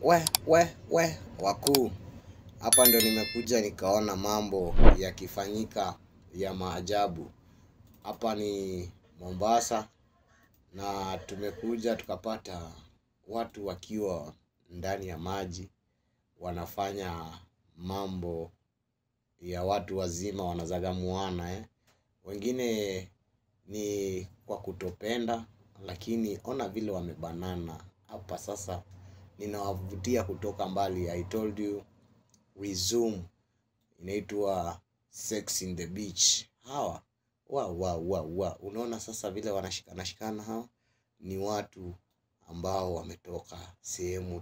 We wakuu, hapa ndo nimekuja nikaona mambo yakifanyika ya maajabu. Hapa ni Mombasa na tumekuja tukapata watu wakiwa ndani ya maji wanafanya mambo ya watu wazima, wanazagamuana Wengine ni kwa kutopenda, lakini ona vile wamebanana. Hapa sasa ninawavutia kutoka mbali. I told you resume, inaitwa Sex in the Beach. Hawa unaona sasa vile wanashikana. Hawa ni watu ambao wametoka sehemu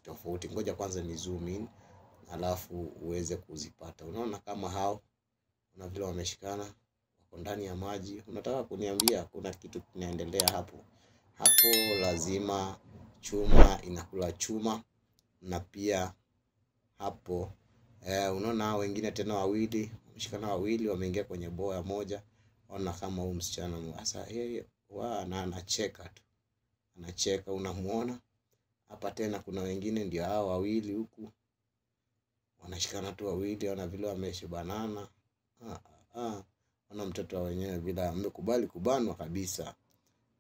tofauti. Ngoja kwanza ni zoom in alafu uweze kuzipata. Unaona kama hao, una vile wameshikana, wako ndani ya maji. Unataka kuniambia kuna kitu kinaendelea hapo? Hapo lazima chuma inakula chuma. Na pia hapo unaona wengine tena wawili, wameshikana wawili, wameingia kwenye boya moja. Ona kama huyu msichana sasa yeye anacheka tu. Anacheka, unamuona? Hapa tena kuna wengine ndio hao wawili huku. Wanashikana tu wawili, ona vile wameshibanana. Ona mtoto wa wenyewe bila amekubali kubanwa kabisa.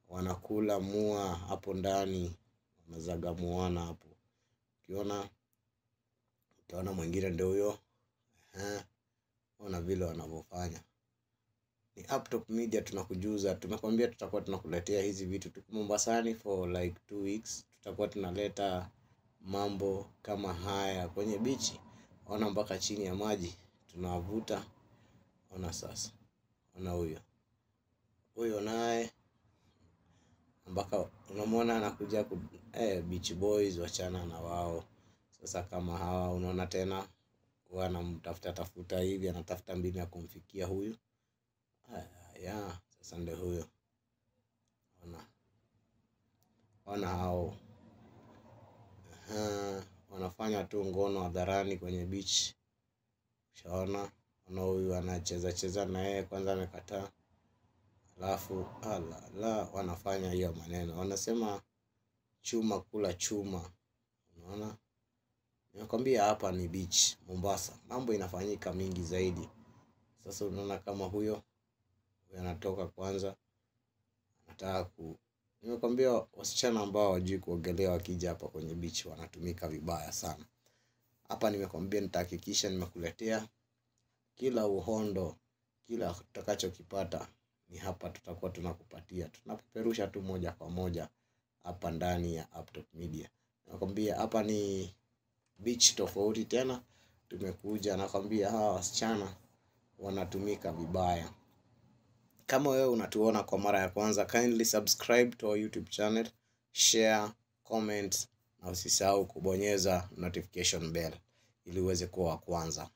Wanakula mua hapo ndani, wanazagamuana hapo. Utaona mwingine ndio huyo. Ona vile wanavyofanya. Ni Uptop Media tunakujuza. Tumekwambia tutakuwa tunakuletea hizi vitu. Tuko Mombasani for like 2 weeks. Tutakuwa tunaleta mambo kama haya kwenye bichi. Ona mpaka chini ya maji tunawavuta. Ona sasa. Ona huyo naye mpaka unamwona anakuja beach boys, wachana na wao. Sasa kama hawa unaona tena wanamtafuta hivi, anatafuta mbinu ya kumfikia huyu. Sasa ndio huyo. Ona hao. Wanafanya tu ngono hadharani kwenye beach. Ushaona? Ona huyu anacheza na yeye, kwanza amekataa. Alafu wanafanya hiyo maneno. Wanasema chuma kula chuma. Unaona? Nimekwambia hapa ni beach Mombasa. Mambo inafanyika mingi zaidi. Sasa unaona kama huyo anatoka kwanza. Anataka nimekwambia wasichana ambao hawajui kuogelea wakija hapa kwenye beach wanatumika vibaya sana. Hapa nimekwambia nitahakikisha nimekuletea kila uhondo, kila utakachokipata ni hapa tutakuwa tunakupatia. Tunapeperusha tu moja kwa moja hapa ndani ya Uptop Media. Nakwambia hapa ni beach tofauti tena. Tumekuja nakwambia hawa wasichana wanatumika vibaya. Kama wewe unatuona kwa mara ya kwanza, kindly subscribe to our YouTube channel, share, comment na usisahau kubonyeza notification bell ili uweze kuwa wa kwanza.